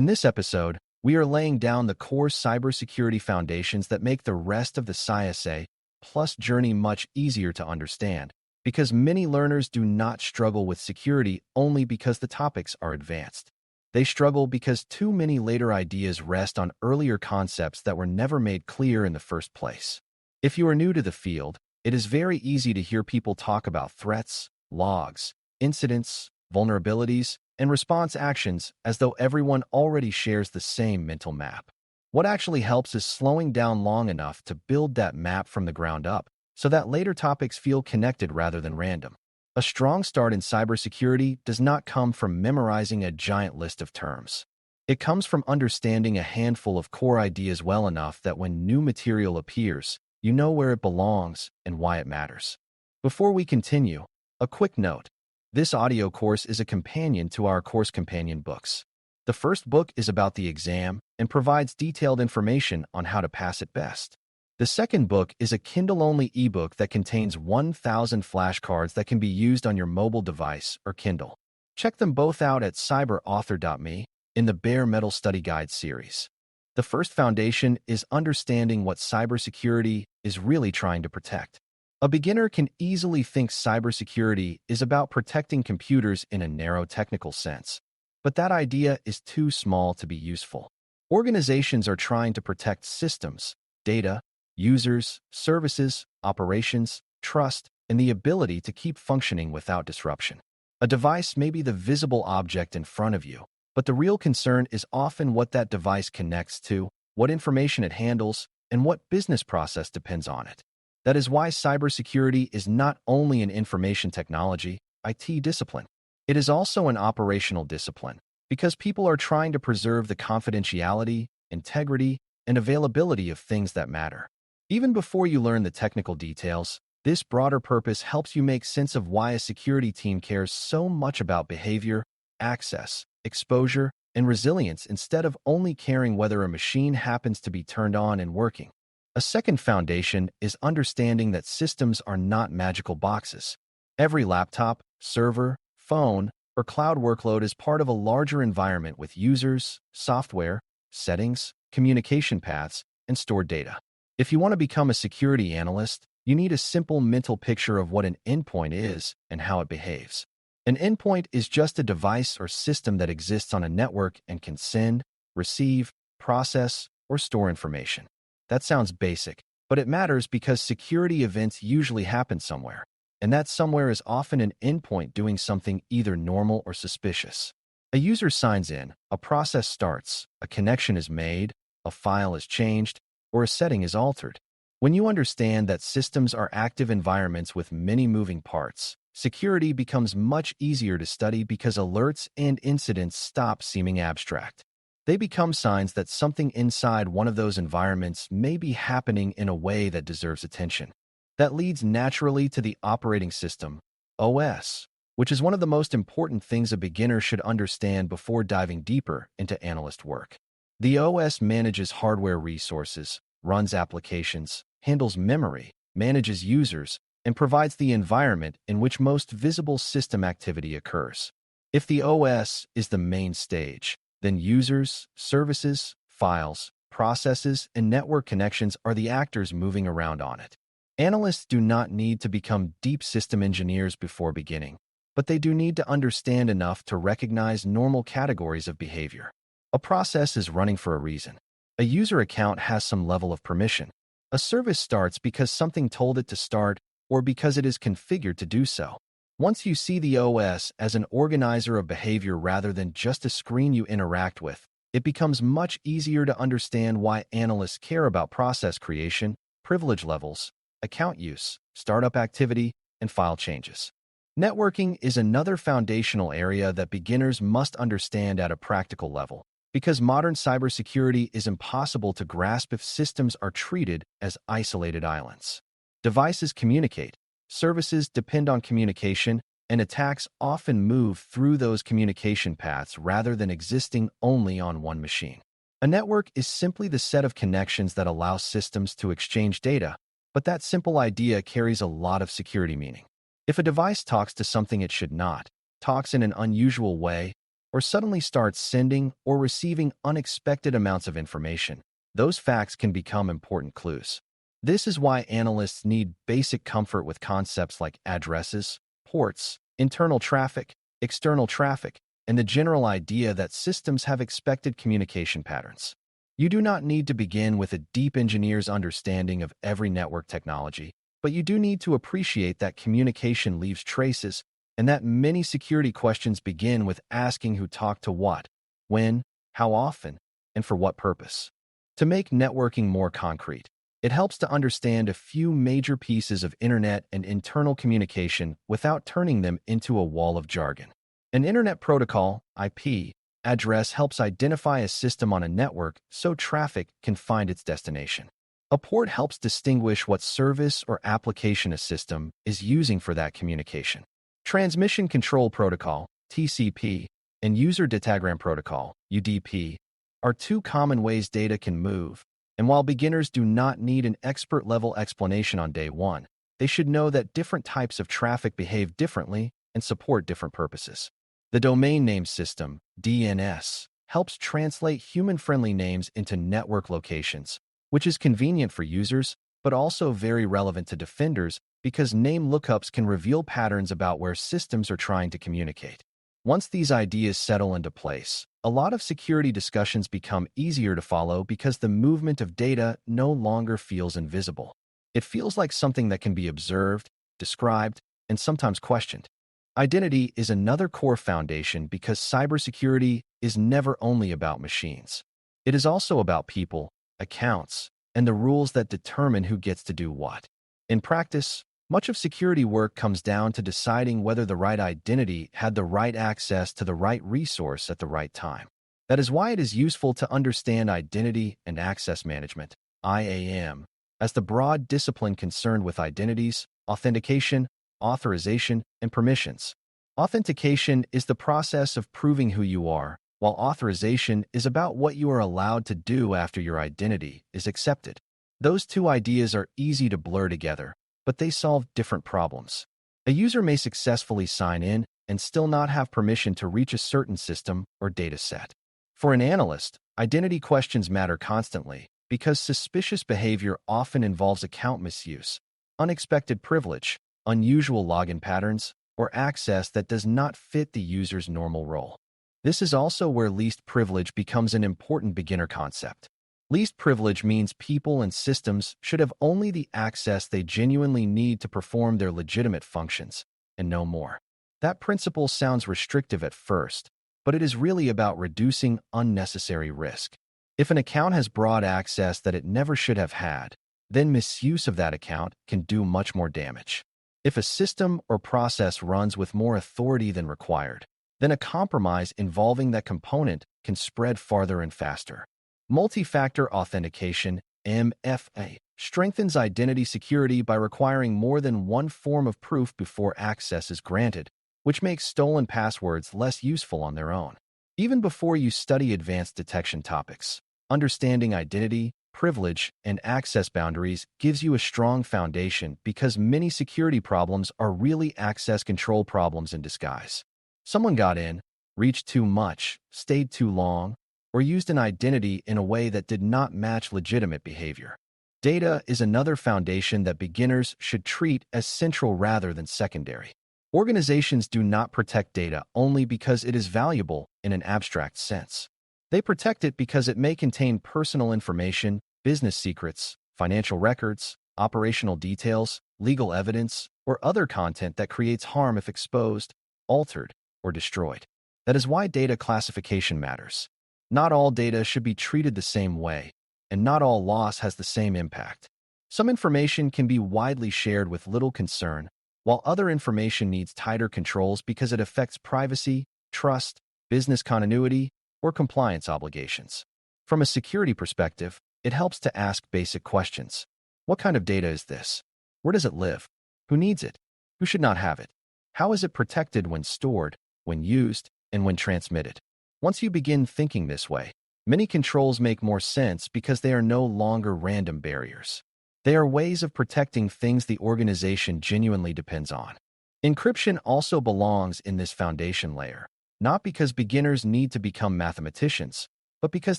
In this episode, we are laying down the core cybersecurity foundations that make the rest of the CySA plus journey much easier to understand, because many learners do not struggle with security only because the topics are advanced. They struggle because too many later ideas rest on earlier concepts that were never made clear in the first place. If you are new to the field, it is very easy to hear people talk about threats, logs, incidents, vulnerabilities, and response actions as though everyone already shares the same mental map. What actually helps is slowing down long enough to build that map from the ground up, so that later topics feel connected rather than random. A strong start in cybersecurity does not come from memorizing a giant list of terms. It comes from understanding a handful of core ideas well enough that when new material appears, you know where it belongs and why it matters. Before we continue, a quick note. This audio course is a companion to our course companion books. The first book is about the exam and provides detailed information on how to pass it best. The second book is a Kindle-only ebook that contains 1,000 flashcards that can be used on your mobile device or Kindle. Check them both out at cyberauthor.me in the Bare Metal Study Guide series. The first foundation is understanding what cybersecurity is really trying to protect. A beginner can easily think cybersecurity is about protecting computers in a narrow technical sense, but that idea is too small to be useful. Organizations are trying to protect systems, data, users, services, operations, trust, and the ability to keep functioning without disruption. A device may be the visible object in front of you, but the real concern is often what that device connects to, what information it handles, and what business process depends on it. That is why cybersecurity is not only an information technology, IT discipline. It is also an operational discipline, because people are trying to preserve the confidentiality, integrity, and availability of things that matter. Even before you learn the technical details, this broader purpose helps you make sense of why a security team cares so much about behavior, access, exposure, and resilience instead of only caring whether a machine happens to be turned on and working. A second foundation is understanding that systems are not magical boxes. Every laptop, server, phone, or cloud workload is part of a larger environment with users, software, settings, communication paths, and stored data. If you want to become a security analyst, you need a simple mental picture of what an endpoint is and how it behaves. An endpoint is just a device or system that exists on a network and can send, receive, process, or store information. That sounds basic, but it matters because security events usually happen somewhere, and that somewhere is often an endpoint doing something either normal or suspicious. A user signs in, a process starts, a connection is made, a file is changed, or a setting is altered. When you understand that systems are active environments with many moving parts, security becomes much easier to study because alerts and incidents stop seeming abstract. They become signs that something inside one of those environments may be happening in a way that deserves attention. That leads naturally to the operating system, OS, which is one of the most important things a beginner should understand before diving deeper into analyst work. The OS manages hardware resources, runs applications, handles memory, manages users, and provides the environment in which most visible system activity occurs. If the OS is the main stage, then users, services, files, processes, and network connections are the actors moving around on it. Analysts do not need to become deep system engineers before beginning, but they do need to understand enough to recognize normal categories of behavior. A process is running for a reason. A user account has some level of permission. A service starts because something told it to start or because it is configured to do so. Once you see the OS as an organizer of behavior rather than just a screen you interact with, it becomes much easier to understand why analysts care about process creation, privilege levels, account use, startup activity, and file changes. Networking is another foundational area that beginners must understand at a practical level, because modern cybersecurity is impossible to grasp if systems are treated as isolated islands. Devices communicate, services depend on communication, and attacks often move through those communication paths rather than existing only on one machine. A network is simply the set of connections that allow systems to exchange data, but that simple idea carries a lot of security meaning. If a device talks to something it should not, talks in an unusual way, or suddenly starts sending or receiving unexpected amounts of information, those facts can become important clues. This is why analysts need basic comfort with concepts like addresses, ports, internal traffic, external traffic, and the general idea that systems have expected communication patterns. You do not need to begin with a deep engineer's understanding of every network technology, but you do need to appreciate that communication leaves traces and that many security questions begin with asking who talked to what, when, how often, and for what purpose. To make networking more concrete, it helps to understand a few major pieces of internet and internal communication without turning them into a wall of jargon. An Internet Protocol, IP, address helps identify a system on a network so traffic can find its destination. A port helps distinguish what service or application a system is using for that communication. Transmission Control Protocol, TCP, and User Datagram Protocol, UDP, are two common ways data can move, and while beginners do not need an expert-level explanation on day one, they should know that different types of traffic behave differently and support different purposes. The Domain Name System, DNS, helps translate human-friendly names into network locations, which is convenient for users, but also very relevant to defenders because name lookups can reveal patterns about where systems are trying to communicate. Once these ideas settle into place, a lot of security discussions become easier to follow because the movement of data no longer feels invisible. It feels like something that can be observed, described, and sometimes questioned. Identity is another core foundation because cybersecurity is never only about machines. It is also about people, accounts, and the rules that determine who gets to do what. In practice, much of security work comes down to deciding whether the right identity had the right access to the right resource at the right time. That is why it is useful to understand identity and access management, IAM, as the broad discipline concerned with identities, authentication, authorization, and permissions. Authentication is the process of proving who you are, while authorization is about what you are allowed to do after your identity is accepted. Those two ideas are easy to blur together, but they solve different problems. A user may successfully sign in and still not have permission to reach a certain system or data set. For an analyst, identity questions matter constantly because suspicious behavior often involves account misuse, unexpected privilege, unusual login patterns, or access that does not fit the user's normal role. This is also where least privilege becomes an important beginner concept. Least privilege means people and systems should have only the access they genuinely need to perform their legitimate functions, and no more. That principle sounds restrictive at first, but it is really about reducing unnecessary risk. If an account has broad access that it never should have had, then misuse of that account can do much more damage. If a system or process runs with more authority than required, then a compromise involving that component can spread farther and faster. Multi-factor authentication, MFA, strengthens identity security by requiring more than one form of proof before access is granted, which makes stolen passwords less useful on their own. Even before you study advanced detection topics, understanding identity, privilege, and access boundaries gives you a strong foundation because many security problems are really access control problems in disguise. Someone got in, reached too much, stayed too long, or used an identity in a way that did not match legitimate behavior. Data is another foundation that beginners should treat as central rather than secondary. Organizations do not protect data only because it is valuable in an abstract sense. They protect it because it may contain personal information, business secrets, financial records, operational details, legal evidence, or other content that creates harm if exposed, altered, or destroyed. That is why data classification matters. Not all data should be treated the same way, and not all loss has the same impact. Some information can be widely shared with little concern, while other information needs tighter controls because it affects privacy, trust, business continuity, or compliance obligations. From a security perspective, it helps to ask basic questions. What kind of data is this? Where does it live? Who needs it? Who should not have it? How is it protected when stored, when used, and when transmitted? Once you begin thinking this way, many controls make more sense because they are no longer random barriers. They are ways of protecting things the organization genuinely depends on. Encryption also belongs in this foundation layer. not because beginners need to become mathematicians, but because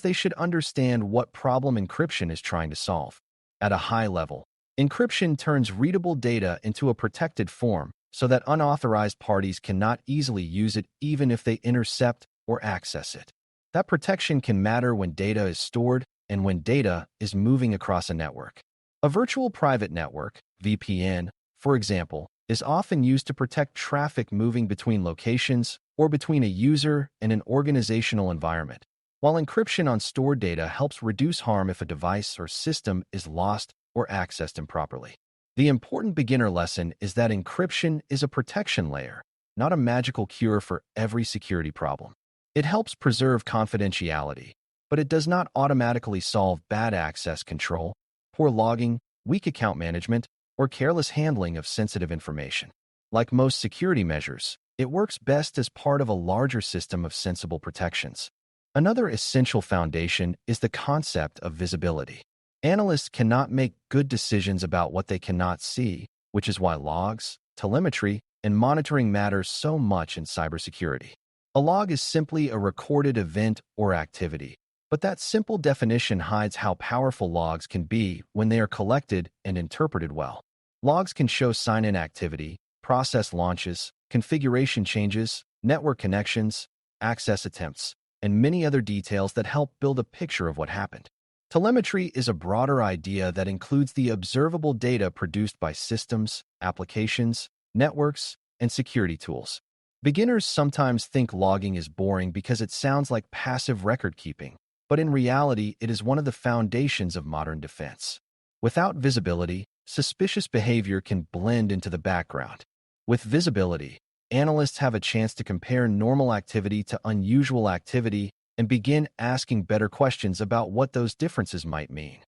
they should understand what problem encryption is trying to solve. At a high level, encryption turns readable data into a protected form so that unauthorized parties cannot easily use it even if they intercept or access it. That protection can matter when data is stored and when data is moving across a network. A virtual private network, VPN, for example, is often used to protect traffic moving between locations or between a user and an organizational environment, while encryption on stored data helps reduce harm if a device or system is lost or accessed improperly. The important beginner lesson is that encryption is a protection layer, not a magical cure for every security problem. It helps preserve confidentiality, but it does not automatically solve bad access control, poor logging, weak account management, or careless handling of sensitive information. Like most security measures, it works best as part of a larger system of sensible protections. Another essential foundation is the concept of visibility. Analysts cannot make good decisions about what they cannot see, which is why logs, telemetry, and monitoring matter so much in cybersecurity. A log is simply a recorded event or activity, but that simple definition hides how powerful logs can be when they are collected and interpreted well. Logs can show sign-in activity, process launches, configuration changes, network connections, access attempts, and many other details that help build a picture of what happened. Telemetry is a broader idea that includes the observable data produced by systems, applications, networks, and security tools. Beginners sometimes think logging is boring because it sounds like passive record-keeping, but in reality, it is one of the foundations of modern defense. Without visibility, suspicious behavior can blend into the background. With visibility, analysts have a chance to compare normal activity to unusual activity and begin asking better questions about what those differences might mean.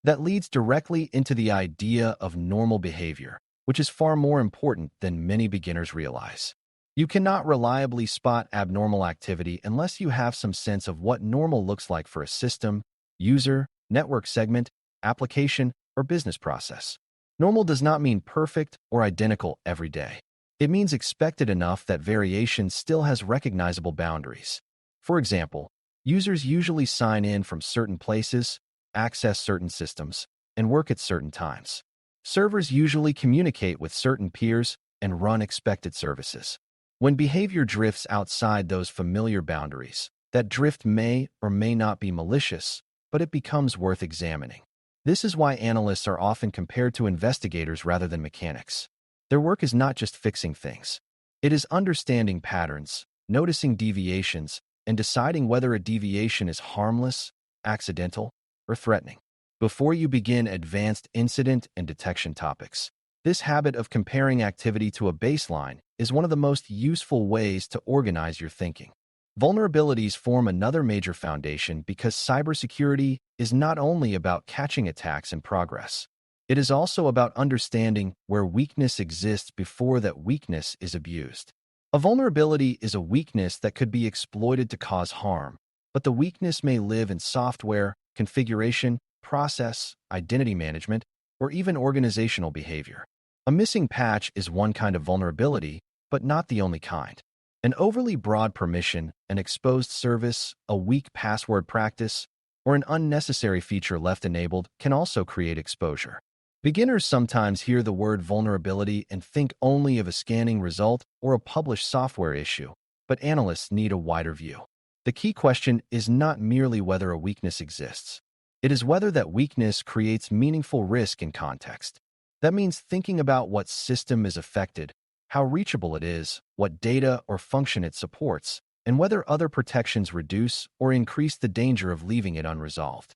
That leads directly into the idea of normal behavior, which is far more important than many beginners realize. You cannot reliably spot abnormal activity unless you have some sense of what normal looks like for a system, user, network segment, application, or business process. Normal does not mean perfect or identical every day. It means expected enough that variation still has recognizable boundaries. For example, users usually sign in from certain places, access certain systems, and work at certain times. Servers usually communicate with certain peers and run expected services. When behavior drifts outside those familiar boundaries, that drift may or may not be malicious, but it becomes worth examining. This is why analysts are often compared to investigators rather than mechanics. Their work is not just fixing things. It is understanding patterns, noticing deviations, and deciding whether a deviation is harmless, accidental, or threatening. Before you begin advanced incident and detection topics, this habit of comparing activity to a baseline is one of the most useful ways to organize your thinking. Vulnerabilities form another major foundation because cybersecurity is not only about catching attacks in progress. It is also about understanding where weakness exists before that weakness is abused. A vulnerability is a weakness that could be exploited to cause harm, but the weakness may live in software, configuration, process, identity management, or even organizational behavior. A missing patch is one kind of vulnerability, but not the only kind. An overly broad permission, an exposed service, a weak password practice, or an unnecessary feature left enabled can also create exposure. Beginners sometimes hear the word vulnerability and think only of a scanning result or a published software issue, but analysts need a wider view. The key question is not merely whether a weakness exists. It is whether that weakness creates meaningful risk in context. That means thinking about what system is affected, how reachable it is, what data or function it supports, and whether other protections reduce or increase the danger of leaving it unresolved.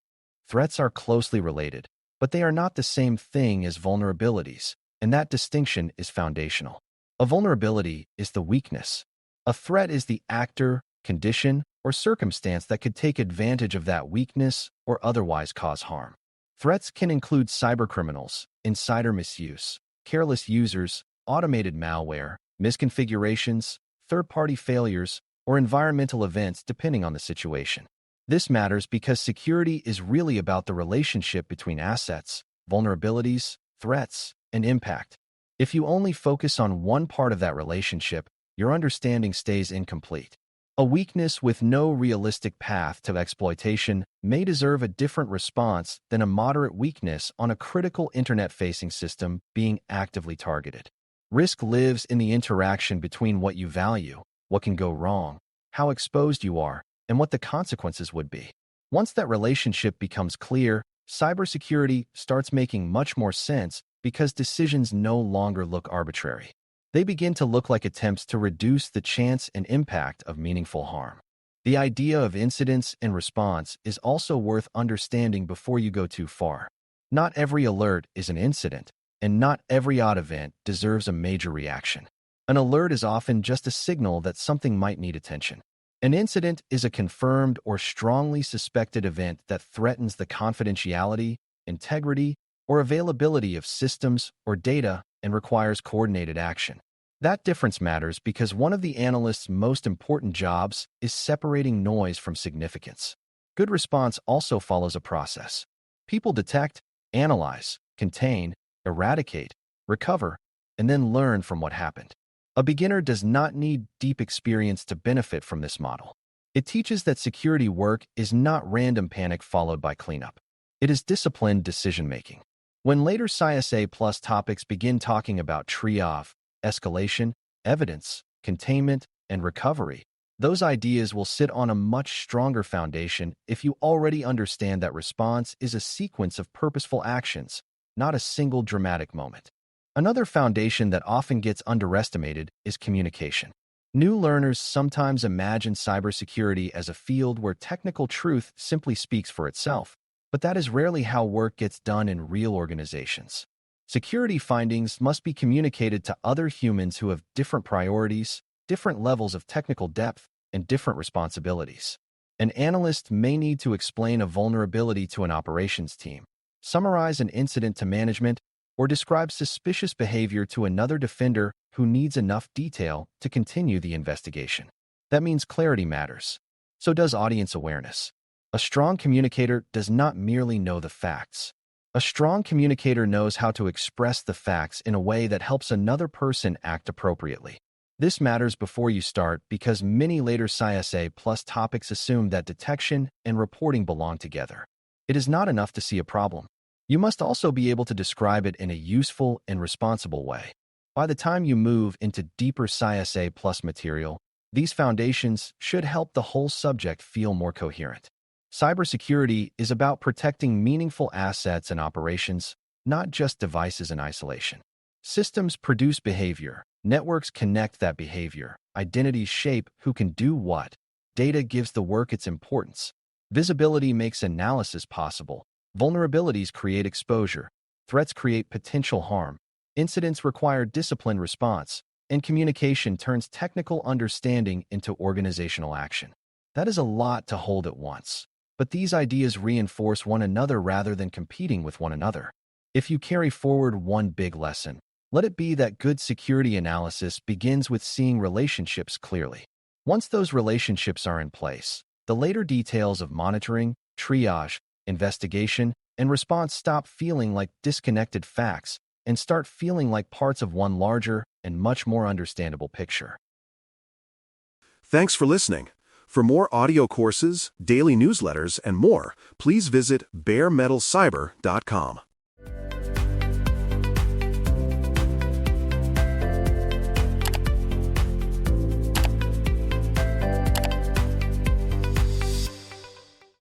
Threats are closely related, but they are not the same thing as vulnerabilities, and that distinction is foundational. A vulnerability is the weakness. A threat is the actor, condition, or circumstance that could take advantage of that weakness or otherwise cause harm. Threats can include cybercriminals, insider misuse, careless users, automated malware, misconfigurations, third-party failures, or environmental events depending on the situation. This matters because security is really about the relationship between assets, vulnerabilities, threats, and impact. If you only focus on one part of that relationship, your understanding stays incomplete. A weakness with no realistic path to exploitation may deserve a different response than a moderate weakness on a critical internet-facing system being actively targeted. Risk lives in the interaction between what you value, what can go wrong, how exposed you are, and what the consequences would be. Once that relationship becomes clear, cybersecurity starts making much more sense because decisions no longer look arbitrary. They begin to look like attempts to reduce the chance and impact of meaningful harm. The idea of incidents and response is also worth understanding before you go too far. Not every alert is an incident, and not every odd event deserves a major reaction. An alert is often just a signal that something might need attention. An incident is a confirmed or strongly suspected event that threatens the confidentiality, integrity, or availability of systems or data and requires coordinated action. That difference matters because one of the analyst's most important jobs is separating noise from significance. Good response also follows a process. People detect, analyze, contain, eradicate, recover, and then learn from what happened. A beginner does not need deep experience to benefit from this model. It teaches that security work is not random panic followed by cleanup. It is disciplined decision-making. When later CySA plus topics begin talking about triad, escalation, evidence, containment, and recovery, those ideas will sit on a much stronger foundation if you already understand that response is a sequence of purposeful actions, not a single dramatic moment. Another foundation that often gets underestimated is communication. New learners sometimes imagine cybersecurity as a field where technical truth simply speaks for itself, but that is rarely how work gets done in real organizations. Security findings must be communicated to other humans who have different priorities, different levels of technical depth, and different responsibilities. An analyst may need to explain a vulnerability to an operations team, summarize an incident to management, or describe suspicious behavior to another defender who needs enough detail to continue the investigation. That means clarity matters. So does audience awareness. A strong communicator does not merely know the facts. A strong communicator knows how to express the facts in a way that helps another person act appropriately. This matters before you start because many later CySA plus topics assume that detection and reporting belong together. It is not enough to see a problem. You must also be able to describe it in a useful and responsible way. By the time you move into deeper CySA plus material, these foundations should help the whole subject feel more coherent. Cybersecurity is about protecting meaningful assets and operations, not just devices in isolation. Systems produce behavior, networks connect that behavior, identities shape who can do what, data gives the work its importance, visibility makes analysis possible, vulnerabilities create exposure, threats create potential harm, incidents require disciplined response, and communication turns technical understanding into organizational action. That is a lot to hold at once. But these ideas reinforce one another rather than competing with one another. If you carry forward one big lesson, let it be that good security analysis begins with seeing relationships clearly. Once those relationships are in place, the later details of monitoring, triage, investigation, and response stop feeling like disconnected facts and start feeling like parts of one larger and much more understandable picture. Thanks for listening. For more audio courses, daily newsletters, and more, please visit baremetalcyber.com.